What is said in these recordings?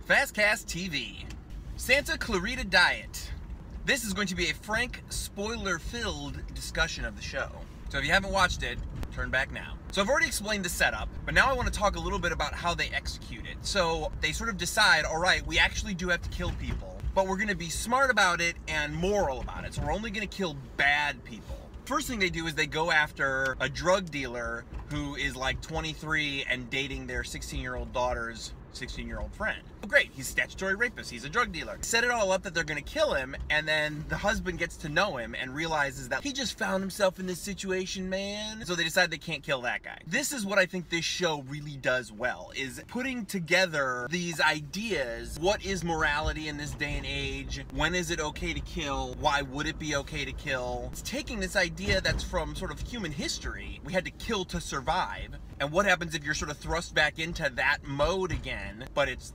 FastCast TV. Santa Clarita Diet. This is going to be a frank, spoiler-filled discussion of the show. So if you haven't watched it, turn back now. So I've already explained the setup, but now I want to talk a little bit about how they execute it. So they sort of decide, all right, we actually do have to kill people, but we're going to be smart about it and moral about it. So we're only going to kill bad people. First thing they do is they go after a drug dealer who is like 23 and dating their 16-year-old daughter's 16-year-old friend. Oh, great, he's a statutory rapist, he's a drug dealer. Set it all up that they're gonna kill him, and then the husband gets to know him and realizes that he just found himself in this situation, man. So they decide they can't kill that guy. This is what I think this show really does well, is putting together these ideas. What is morality in this day and age? When is it okay to kill? Why would it be okay to kill? It's taking this idea that's from sort of human history. We had to kill to survive. And what happens if you're sort of thrust back into that mode again, but it's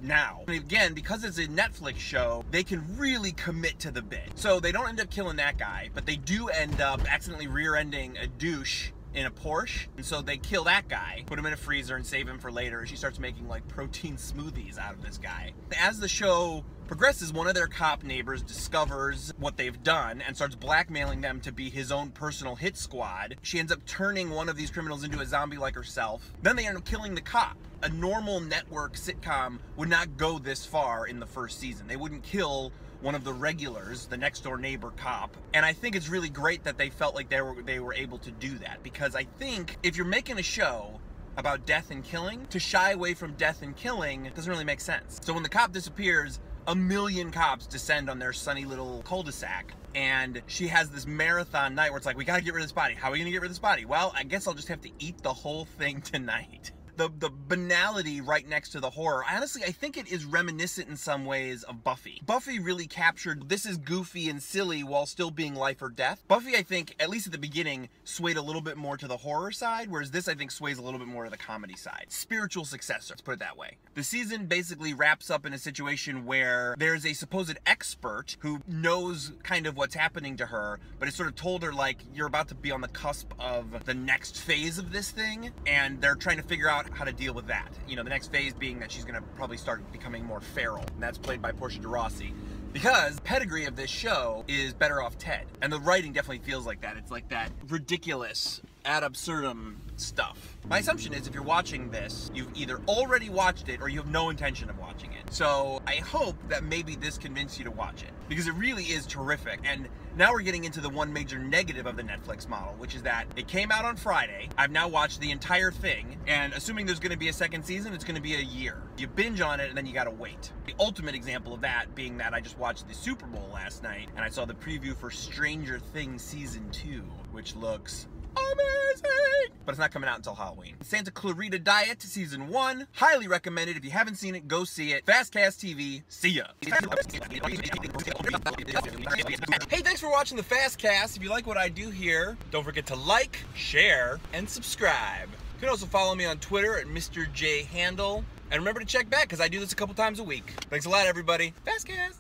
now? And again, because it's a Netflix show, they can really commit to the bit. So they don't end up killing that guy, but they do end up accidentally rear-ending a douche in a Porsche, and so they kill that guy, put him in a freezer and save him for later. She starts making like protein smoothies out of this guy. As the show progresses, one of their cop neighbors discovers what they've done and starts blackmailing them to be his own personal hit squad. She ends up turning one of these criminals into a zombie like herself. Then they end up killing the cop. A normal network sitcom would not go this far in the first season. They wouldn't kill one of the regulars, the next door neighbor cop. And I think it's really great that they felt like they were able to do that, because I think if you're making a show about death and killing, to shy away from death and killing doesn't really make sense. So when the cop disappears, a million cops descend on their sunny little cul-de-sac, and she has this marathon night where it's like, we gotta get rid of this body. How are we gonna get rid of this body? Well, I guess I'll just have to eat the whole thing tonight. The banality right next to the horror. Honestly, I think it is reminiscent in some ways of Buffy. Buffy really captured, this is goofy and silly while still being life or death. Buffy, I think, at least at the beginning, swayed a little bit more to the horror side, whereas this, I think, sways a little bit more to the comedy side. Spiritual successor, let's put it that way. The season basically wraps up in a situation where there's a supposed expert who knows kind of what's happening to her, but it's sort of told her, like, you're about to be on the cusp of the next phase of this thing, and they're trying to figure out how to deal with that. You know, the next phase being that she's gonna probably start becoming more feral, and that's played by Portia de Rossi. Because the pedigree of this show is Better Off Ted, and the writing definitely feels like that. It's like that ridiculous, ad absurdum stuff. My assumption is if you're watching this, you've either already watched it or you have no intention of watching it. So I hope that maybe this convinced you to watch it, because it really is terrific. And now we're getting into the one major negative of the Netflix model, which is that it came out on Friday. I've now watched the entire thing, and assuming there's gonna be a second season, it's gonna be a year. You binge on it and then you gotta wait. The ultimate example of that being that I just watched the Super Bowl last night, and I saw the preview for Stranger Things Season 2, which looks amazing! But it's not coming out until Halloween. Santa Clarita Diet Season 1. Highly recommended. If you haven't seen it, go see it. FastCast TV. See ya. Hey, thanks for watching the FastCast. If you like what I do here, don't forget to like, share, and subscribe. You can also follow me on Twitter at Mr. J Handle. And remember to check back, because I do this a couple times a week. Thanks a lot, everybody. FastCast.